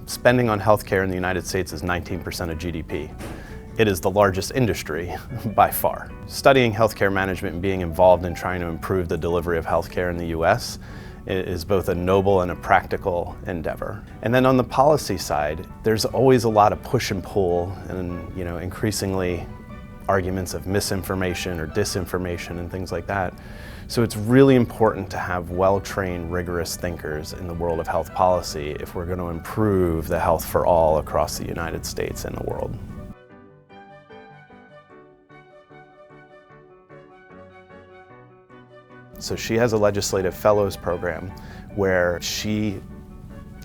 Spending on healthcare in the United States is 19% of GDP. It is the largest industry by far. Studying healthcare management and being involved in trying to improve the delivery of healthcare in the US is both a noble and a practical endeavor. And then on the policy side, there's always a lot of push and pull and increasingly arguments of misinformation or disinformation and things like that. So it's really important to have well-trained, rigorous thinkers in the world of health policy if we're going to improve the health for all across the United States and the world. So she has a legislative fellows program where she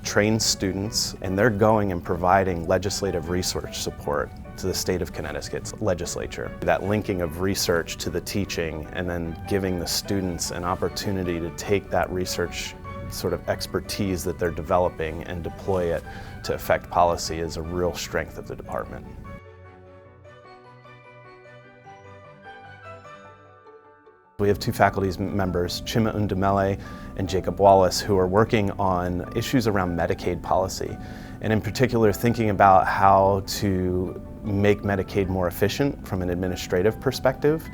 trains students and they're going and providing legislative research support to the state of Connecticut's legislature. That linking of research to the teaching and then giving the students an opportunity to take that research sort of expertise that they're developing and deploy it to affect policy is a real strength of the department. We have two faculty members, Chima Undemele and Jacob Wallace, who are working on issues around Medicaid policy, and in particular thinking about how to make Medicaid more efficient from an administrative perspective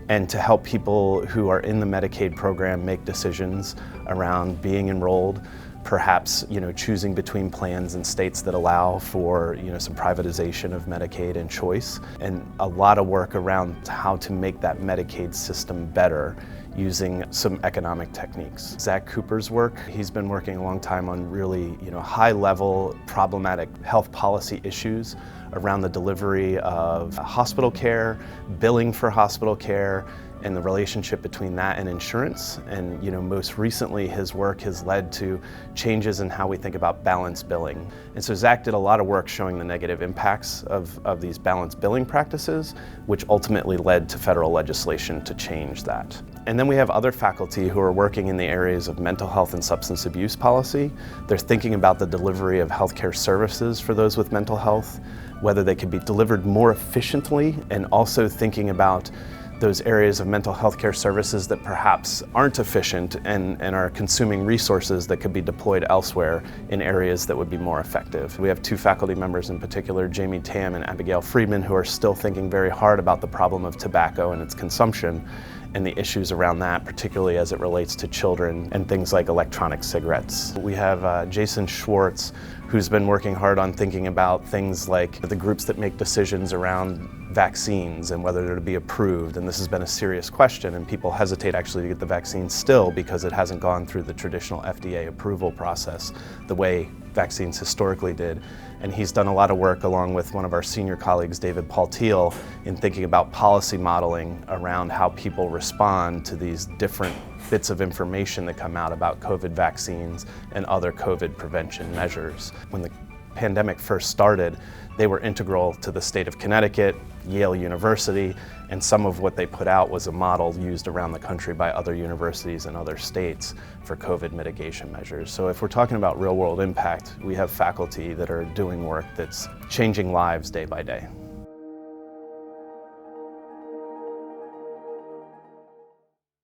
and to help people who are in the Medicaid program make decisions around being enrolled, perhaps choosing between plans in states that allow for some privatization of Medicaid and choice, and a lot of work around how to make that Medicaid system better using some economic techniques. Zach Cooper's work, he's been working a long time on really high-level problematic health policy issues around the delivery of hospital care, billing for hospital care, and the relationship between that and insurance. And most recently his work has led to changes in how we think about balanced billing. And so Zach did a lot of work showing the negative impacts of these balanced billing practices, which ultimately led to federal legislation to change that. And then we have other faculty who are working in the areas of mental health and substance abuse policy. They're thinking about the delivery of healthcare services for those with mental health, whether they can be delivered more efficiently, and also thinking about those areas of mental health care services that perhaps aren't efficient and are consuming resources that could be deployed elsewhere in areas that would be more effective. We have two faculty members in particular, Jamie Tam and Abigail Friedman, who are still thinking very hard about the problem of tobacco and its consumption and the issues around that, particularly as it relates to children and things like electronic cigarettes. We have Jason Schwartz, who's been working hard on thinking about things like the groups that make decisions around vaccines and whether they're to be approved. And this has been a serious question, and people hesitate actually to get the vaccine still because it hasn't gone through the traditional FDA approval process the way vaccines historically did. And he's done a lot of work along with one of our senior colleagues, David Paul-Thiel, in thinking about policy modeling around how people respond to these different bits of information that come out about COVID vaccines and other COVID prevention measures. When the pandemic first started, they were integral to the state of Connecticut, Yale University, and some of what they put out was a model used around the country by other universities and other states for COVID mitigation measures. So if we're talking about real-world impact, we have faculty that are doing work that's changing lives day by day.